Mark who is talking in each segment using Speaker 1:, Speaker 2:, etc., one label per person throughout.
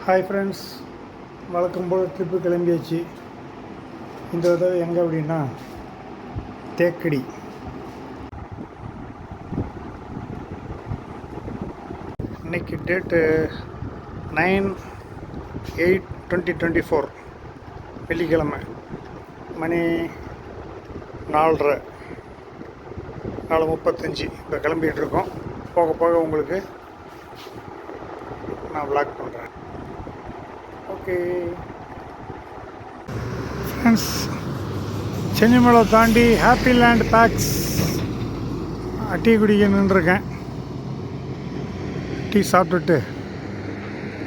Speaker 1: Hi friends, வழக்கம் போல் trip கிளம்பியாச்சு. இந்த தடவை எங்கே அப்படின்னா தேக்கடி. இன்றைக்கி டேட்டு 9/8/2024 வெள்ளிக்கிழமை. மணி 4:35 இப்போ கிளம்பிகிட்டு இருக்கோம். போக போக உங்களுக்கு நான் விளாக் பண்ணுறேன். ஓகே ஃப்ரெண்ட்ஸ், சென்னிமலை தாண்டி ஹாப்பி லேண்ட் பேக்ஸ் டீ குடிக்க நின்றுருக்கேன். டீ சாப்பிட்டுட்டு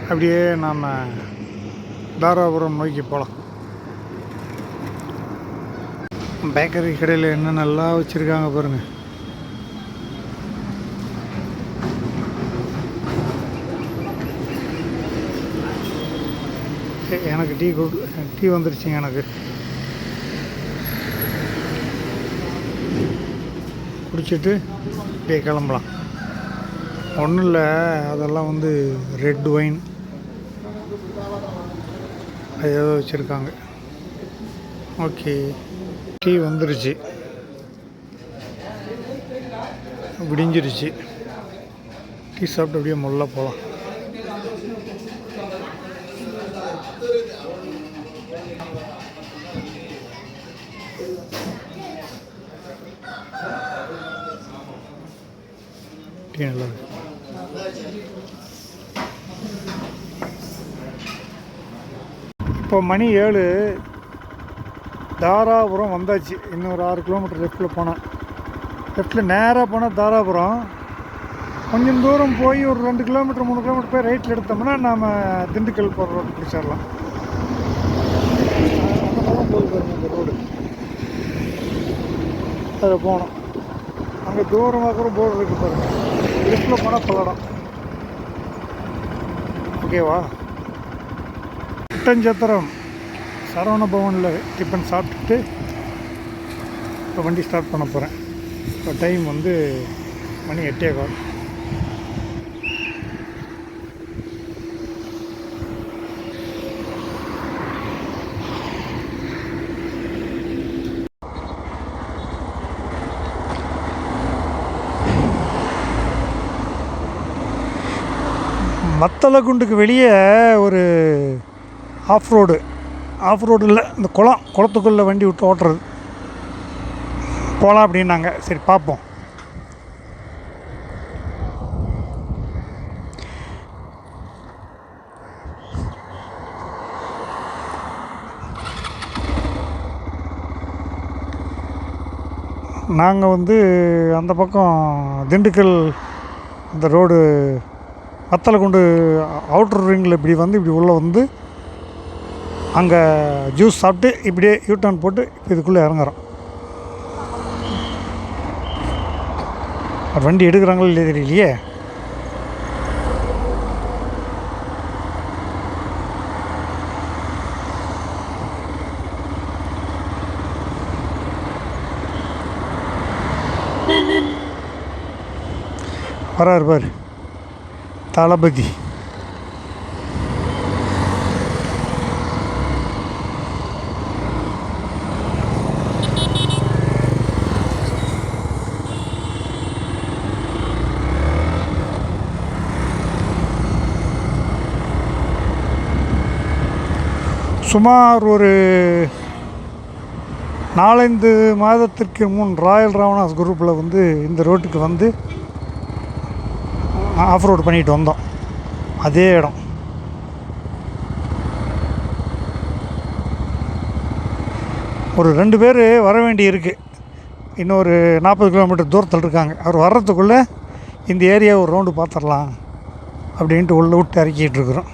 Speaker 1: அப்படியே நாம் தாராபுரம் நோக்கி போகலாம். பேக்கரி கடையில் என்ன நல்லா வச்சுருக்காங்க பாருங்கள். எனக்கு டீ வந்துருச்சுங்க. எனக்கு குடிச்சிட்டு அப்படியே கிளம்பலாம். ஒன்றும் இல்லை, அதெல்லாம் வந்து ரெட் ஒயின் அது ஏதோ வச்சுருக்காங்க. ஓகே, டீ வந்துருச்சு, விடிஞ்சிருச்சு. டீ சாப்பிட்டு அப்படியே முள்ள போகலாம். டீ நல்லா இருக்கு. இப்போ மணி 7. தாராபுரம் வந்தாச்சு. இன்னொரு 6 கிலோமீட்டர் லெஃப்டில் போனேன். லெஃப்டில் நேராக போனால் தாராபுரம். கொஞ்சம் தூரம் போய் ஒரு 2 கிலோமீட்டர் 3 கிலோமீட்டர் போய் ரைட்டில் எடுத்தோம்னா நாம் திண்டுக்கல் போகிற ரோடு பிடிச்சிடலாம். அந்த பக்கம் போய் பாருங்கள் இந்த ரோடு, அதில் போனோம். அங்கே தூரமாக கூட போர்டு இருக்குது பாருங்கள். லெஃப்டில் போனால் பல்லடம். ஓகேவா? ஒட்டஞ்சத்திரம் சரவண பவனில் டிஃபன் சாப்பிட்டுட்டு இப்போ வண்டி ஸ்டார்ட் பண்ண போகிறேன். இப்போ டைம் வந்து மணி 8:15. மத்தளகுண்டுக்கு வெளியே ஒரு ஆஃப் ரோடு இல்லை, இந்த குளத்துக்குள்ளே வண்டி விட்டு ஓட்டுறது போகலாம் அப்படின்னாங்க. சரி பார்ப்போம். நாங்கள் வந்து அந்த பக்கம் திண்டுக்கல் அந்த ரோடு மத்தளகுண்டு அவுட்டர் ரிங்கில் இப்படி உள்ளே வந்து அங்கே ஜூஸ் சாப்பிட்டு இப்படியே யூட்டர்ன் போட்டு இதுக்குள்ளே இறங்குறோம். வண்டி எடுக்கிறாங்களோ இல்லையே தெரியலையே. வராரு பாரு தளபதி. சுமார் ஒரு 4-5 மாதத்திற்கு முன் ராயல் ராவணாஸ் குரூப்பில் வந்து இந்த ரோட்டுக்கு வந்து ஆஃப் ரோடு பண்ணிட்டு வந்தோம். அதே இடம். ஒரு 2 பேர் வர வேண்டி இருக்குது. இன்னொரு 40 கிலோமீட்டர் தூரத்தில் இருக்காங்க. அவர் வர்றதுக்குள்ளே இந்த ஏரியா ஒரு ரவுண்டு பார்த்துடலாம் அப்படின்ட்டு உள்ளே விட்டு இறக்கிட்டு இருக்கிறோம்.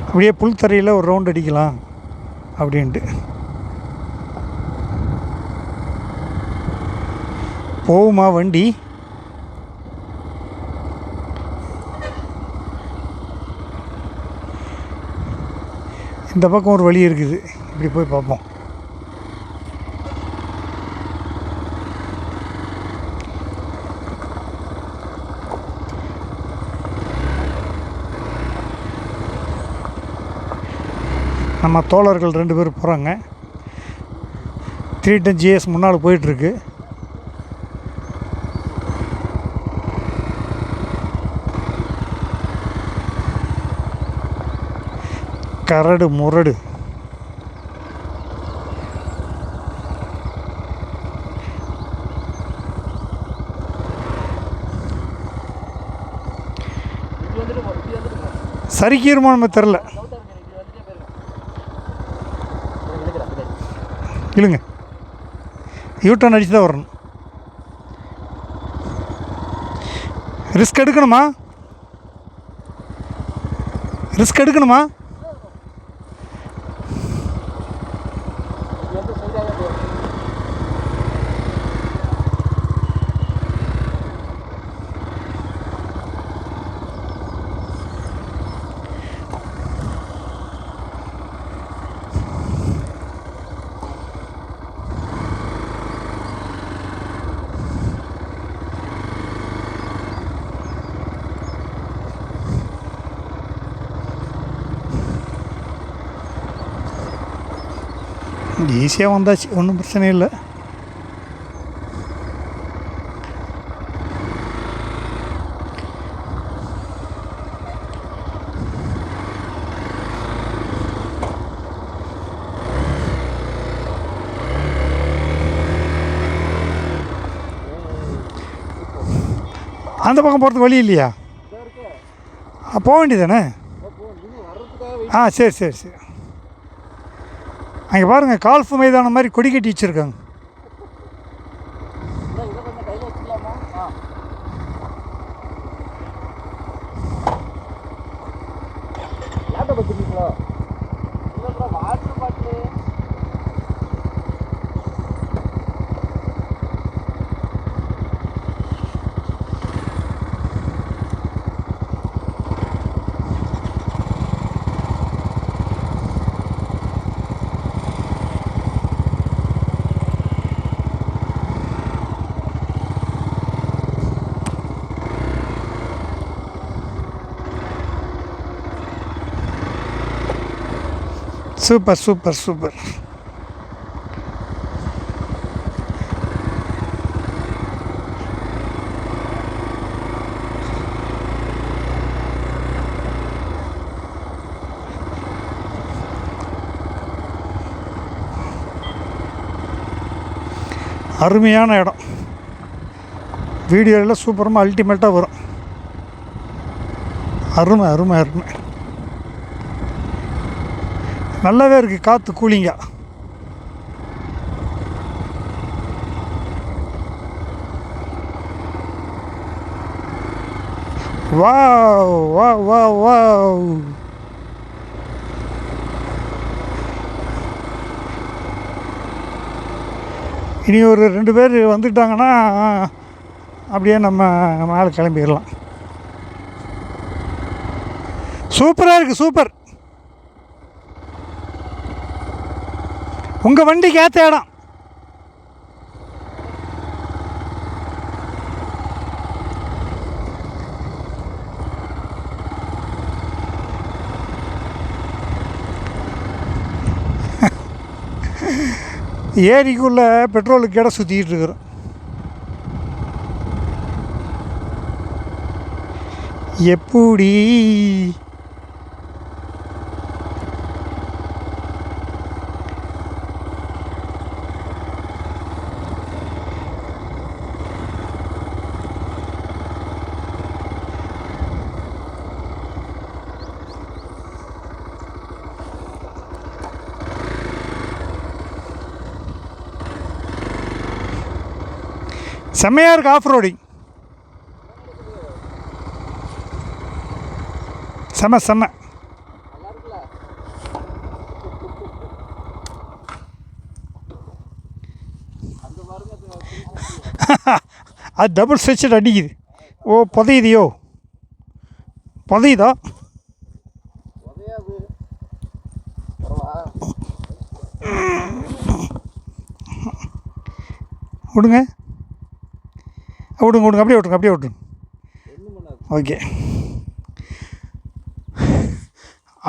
Speaker 1: அப்படியே புல்தரையில் ஒரு ரவுண்டு அடிக்கலாம் அப்படின்ட்டு போகுமா வண்டி. இந்த பக்கம் ஒரு வழி இருக்குது, இப்படி போய் பார்ப்போம். நம்ம தோழர்கள் 2 பேர் போகிறாங்க. 310 GS முன்னால் போயிட்டுருக்கு. கரடு முரடு. சரிக்கீருமா நம்ம தெரில. இல்லைங்க, யூட்டர்ன் அடிச்சு தான் வரணும். ரிஸ்க் எடுக்கணுமா? ரிஸ்க் எடுக்கணுமா? ஈஸியாக வந்தாச்சு, ஒன்றும் பிரச்சனை இல்லை. அந்த பக்கம் போகிறதுக்கு வழி இல்லையா? போக வேண்டியதானே? சரி சரி சரி. அங்கே பாருங்கள், கால்ஃப் மைதானம் மாதிரி கொடி கட்டி வச்சுருக்காங்க. Super super super. அருமையான இடம். வீடியோவில் சூப்பரமாக அல்டிமேட்டாக வரும். அருமை அருமை அருமை. நல்லாவே இருக்குது, காற்று கூலிங்காக. Wow wow wow wow. இனி ஒரு 2 பேர் வந்துட்டாங்கன்னா அப்படியே நம்ம மேலே கிளம்பிடலாம். சூப்பராக இருக்குது, சூப்பர். உங்கள் வண்டிக்கு ஏற்ற இடம். ஏரிக்குள்ளே பெட்ரோலுக்கு இடம் சுற்றிக்கிட்டு இருக்கிறோம். எப்படி செம்மையாக இருக்குது. ஆஃப் ரோடிங் செம்ம செம்ம. அது டபுள் ஸ்ட்ரெச்சட் அடிக்குது. ஓ, புதையுதியோ? புதையுதா? விடுங்க விடுங்க விடுங்க, அப்படியே விட்டுருங்க, அப்படியே விட்டுருங்க. ஓகே,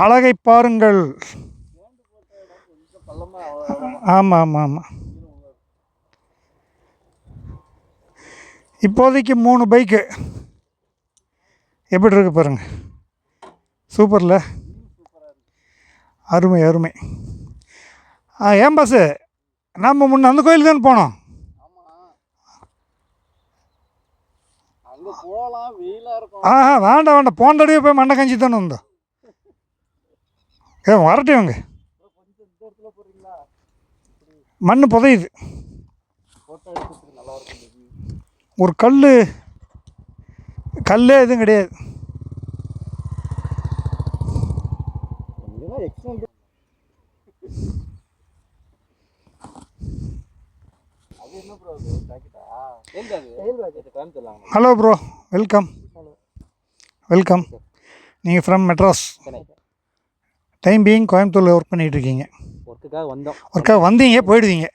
Speaker 1: அழகை பாருங்கள். ஆமாம் ஆமாம் ஆமாம். இப்போதைக்கு 3 பைக்கு எப்படி இருக்கு பாருங்கள். சூப்பரில், அருமை அருமை. ஏன் பாஸு, நம்ம முன்ன அந்த கோயில் தானே போனோம்? வேண்டாம் வேண்டாம், போன தடவை போய் மண்டை கஞ்சி தானே வந்தோம். வரட்டும் இவங்க, மண் புதையுது. ஒரு கல்லே எதுவும் கிடையாது. Hello bro, welcome welcome. நீங்கள் ஃப்ரம் மெட்ராஸ், டைம் பீயிங் கோயம்புத்தூரில் ஒர்க் பண்ணிகிட்ருக்கீங்க. ஒர்க்காக வந்தீங்க போயிடுவீங்க.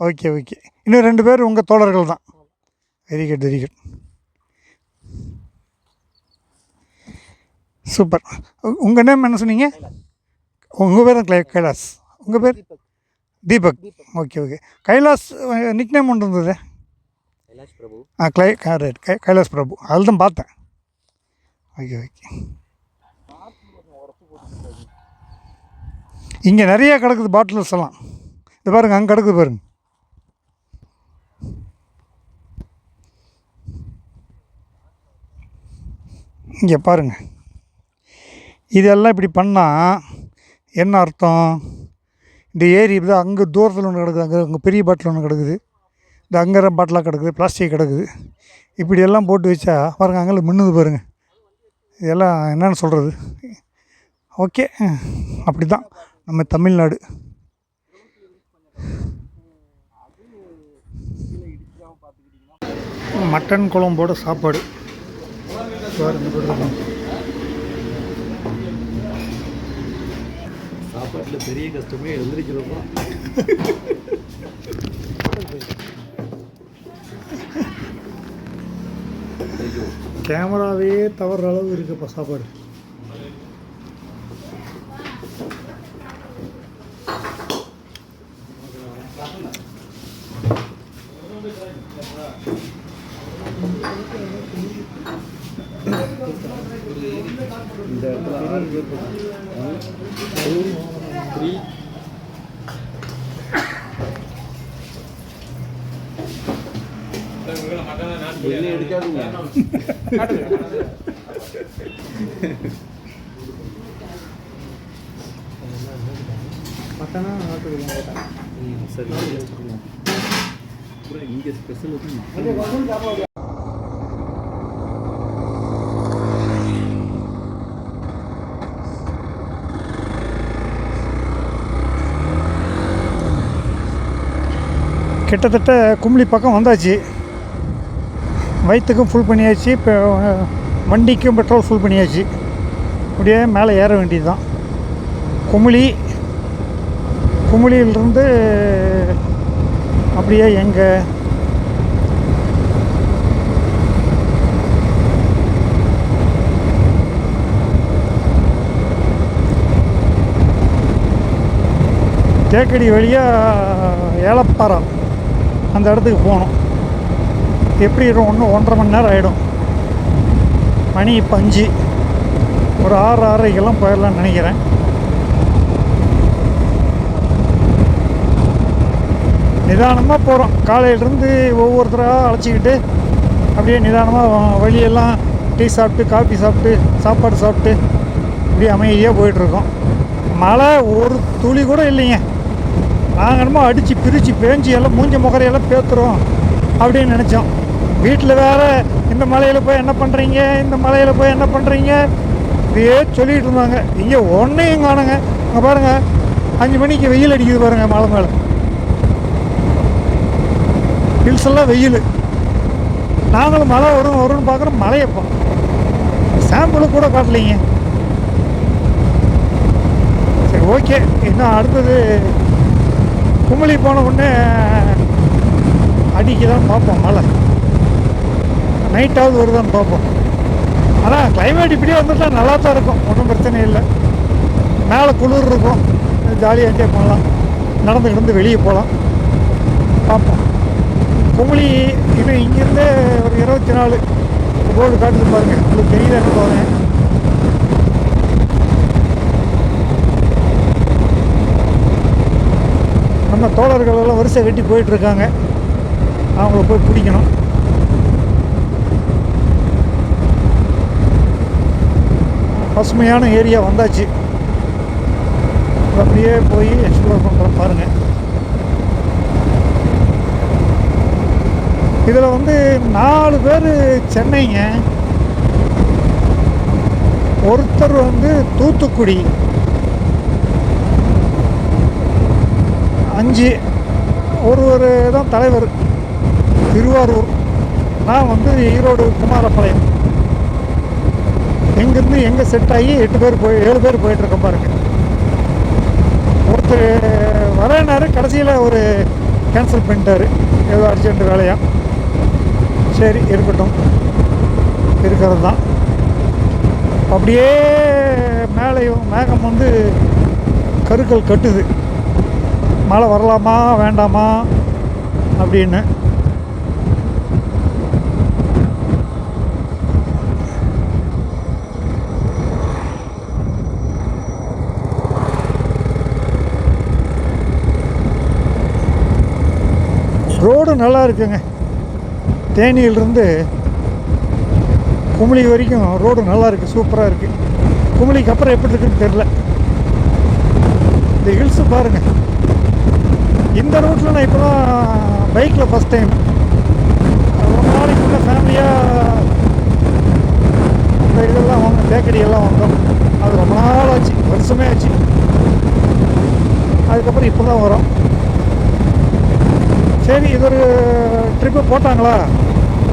Speaker 1: Okay okay. இன்னும் 2 பேர் உங்கள் தோழர்கள் தான். Very good very good, super. உங்கள் நேம் என்ன சொன்னீங்க? உங்கள் பேர் தான் கைலாஸ். உங்கள் பேர் Deepak. Okay okay. Kailash nick name ஒன்று இருந்தது. கைலாஸ் பிரபு, அதில் தான் பார்த்தேன். Okay okay. இங்கே நிறையா கிடக்குது பாட்டில்ஸ் எல்லாம். இது பாருங்கள், அங்கே கிடக்குது பாருங்கள். இங்கே பாருங்கள், இதெல்லாம் இப்படி பண்ணால் என்ன அர்த்தம்? இந்த ஏரி இப்படி தான். அங்கே தூரத்தில் ஒன்று கிடக்குது, அங்கே பெரிய பாட்டில் ஒன்று கிடக்குது, இந்த அங்கே பாட்டிலாக கிடக்குது, பிளாஸ்டிக் கிடக்குது. இப்படியெல்லாம் போட்டு வச்சா பாருங்கள், அங்கே மின்னுது பாருங்கள். இதெல்லாம் என்னென்னு சொல்கிறது? ஓகே, அப்படி தான் நம்ம தமிழ்நாடு. மட்டன் குழம்போட சாப்பாடு
Speaker 2: சாப்பாட்டில் பெரிய கஷ்டமே எழுந்திருக்கிறப்பா.
Speaker 1: கேமராவே தவற அளவு இருக்குப்பா சாப்பாடு.
Speaker 2: இந்த இடத்துல 6 பேர் 1 2 3 என்ன எடுக்காதுங்க. மட்டனா நாட்டுக்கோழி கேட்டா சரி. இங்கே ஸ்பெஷல் வந்து
Speaker 1: கிட்டத்தட்ட கும்ளி பக்கம் வந்தாச்சு. வயிற்றுக்கும் ஃபுல் பண்ணியாச்சு, இப்போ வண்டிக்கும் பெட்ரோல் ஃபுல் பண்ணியாச்சு. அப்படியே மேலே ஏற வேண்டியது தான். குமிளியிலிருந்து அப்படியே எங்கே தேக்கடி வழியாக ஏலப்பாறை அந்த இடத்துக்கு போகணும். எப்படி 1.5 மணி நேரம் ஆகிடும். மணி இப்போ 5, ஒரு 6 6:30 போயிடலான்னு நினைக்கிறேன். நிதானமாக போகிறோம். காலையிலேருந்து ஒவ்வொருத்தராக அழைச்சிக்கிட்டு அப்படியே நிதானமாக வழியெல்லாம் டீ சாப்பிட்டு, காஃபி சாப்பிட்டு, சாப்பாடு சாப்பிட்டு அப்படியே அமைதியாக போயிட்டுருக்கோம். மழை ஒரு துளி கூட இல்லைங்க. நாங்கள் என்னமோ அடித்து பிரித்து பேஞ்சு எல்லாம் மூஞ்ச முகரையெல்லாம் பேத்துறோம் அப்படின்னு நினச்சோம். வீட்டில் வேறு இந்த மலையில் போய் என்ன பண்ணுறீங்க, இந்த மலையில் போய் என்ன பண்ணுறீங்க இப்படியே சொல்லிகிட்டு இருந்தாங்க. இங்கே ஒன்றையும் காணுங்க. அங்கே பாருங்கள், 5 மணிக்கு வெயில் அடிக்குது பாருங்கள். மலை மேலே ஹில்ஸ் எல்லாம் வெயில். நாங்களும் மழை வரும்னு பார்க்குறோம், மழையப்போ சாம்பிளு கூட காட்டலைங்க. சரி ஓகே, இன்னும் அடுத்தது குமிளி போன உடனே அடிக்க தான் பார்ப்போம். மழை நைட்டாவது வருதான்னு பார்ப்போம். ஆனால் கிளைமேட் இப்படியே வந்துட்டால் நல்லா தான் இருக்கும், ஒன்றும் பிரச்சனை இல்லை. மேலே குளிர் இருக்கும், ஜாலியாக என்ஜாய் பண்ணலாம். நடந்து வெளியே போகலாம். பார்ப்போம். குமுளி இன்னும் இங்கேருந்தே ஒரு 24 ரோடு காட்டுது பாருங்கள். உங்களுக்கு தெரியல என்ன போகிறேன். நம்ம தோழர்கள் எல்லாம் வரிசை கட்டி போயிட்டுருக்காங்க. அவங்கள போய் பிடிக்கணும். பசுமையான ஏரியா வந்தாச்சு. அப்படியே போய் எக்ஸ்ப்ளோர் பண்ணுறோம் பாருங்கள். இதில் வந்து 4 பேர் சென்னைங்க, ஒருத்தர் வந்து தூத்துக்குடி, 5 ஒருவர் தான் தலைவர் திருவாரூர். நான் வந்து ஈரோடு குமாரபாளையம். எங்கேருந்து எங்கே செட் ஆகி 7 பேர் போயிட்டுருக்கோம் பாருங்கள். ஒருத்தர் வரேனாரு, கடைசியில் ஒரு கேன்சல் பண்ணிட்டார், ஏதோ அர்ஜென்ட் வேலையா. சரி இருக்கட்டும், இருக்கிறது தான். அப்படியே மேகம் வந்து கருக்கள் கட்டுது. மழை வரலாமா வேண்டாமா அப்படின்னு. ரோடு நல்லா இருக்குங்க. தேனியிலிருந்து குமுளி வரைக்கும் ரோடு நல்லா இருக்குது, சூப்பராக இருக்குது. குமுளிக்கு அப்புறம் எப்படி இருக்குன்னு தெரில. இந்த ஹில்ஸு பாருங்கள். இந்த ரூட்டில் நான் இப்போ தான் பைக்கில் ஃபஸ்ட் டைம். ரொம்ப நாளைக்கு முன்னே ஃபேமிலியாக இந்த இதெல்லாம் வாங்க, தேக்கடியெல்லாம் வந்தோம். அது ரொம்ப நாள் ஆச்சு, வருஷமே ஆச்சு. அதுக்கப்புறம் இப்போ தான் வரோம். சரி, இது ஒரு ட்ரிப்பு போட்டாங்களா,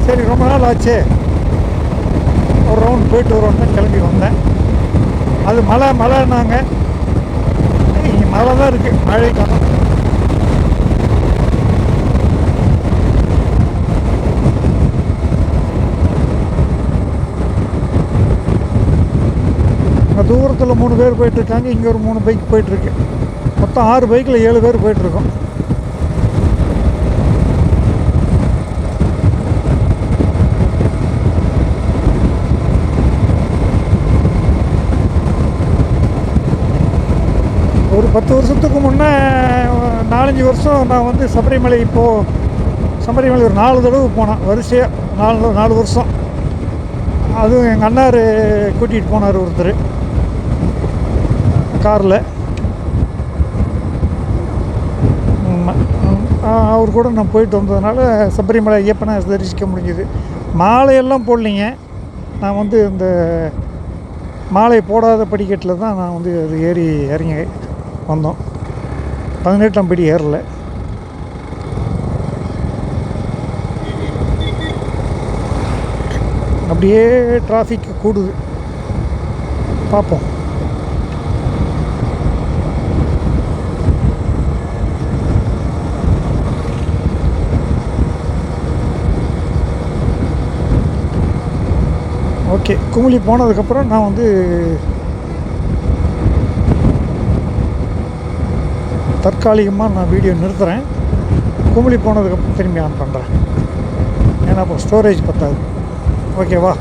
Speaker 1: சரி ரொம்ப நாள் ஆச்சு, ஒரு ரவுண்ட் போயிட்டு வரோன்னு கிளம்பி வந்தேன். அது மழைன்னாங்க. இங்கே மழை தான் இருக்குது, மழை காலம். அங்கே தூரத்தில் 3 பேர் போயிட்டுருக்காங்க, இங்கே ஒரு 3 பைக் போயிட்டுருக்கு. மொத்தம் 6 பைக்கில் 7 பேர் போயிட்டுருக்கோம். ஒரு 10 வருஷத்துக்கு முன்னே 4-5 வருஷம் நான் வந்து சபரிமலை ஒரு 4 தடவை போனேன் வரிசையாக. 4 வருஷம். அதுவும் எங்கள் அண்ணார் கூட்டிகிட்டு போனார் ஒருத்தர் காரில். அவர் கூட நான் போயிட்டு வந்ததுனால சபரிமலை ஐயப்பனை தரிசிக்க முடிஞ்சுது. மாலையெல்லாம் போடலிங்க. நான் வந்து இந்த மாலை போடாத படிக்கட்டில் தான் நான் வந்து அது ஏறி இறங்கி வந்தோம். 18ஆம் படி ஏறல. அப்படியே டிராஃபிக் கூடுது, பார்ப்போம். ஓகே, குமுளி போனதுக்கப்புறம் நான் வந்து தற்காலிகமாக நான் வீடியோ நிறுத்துகிறேன். குமுளி போனதுக்கப்புறம் திரும்பி ஆன் பண்ணுறேன். ஏன்னா அப்போ ஸ்டோரேஜ் பத்தாது. ஓகேவா?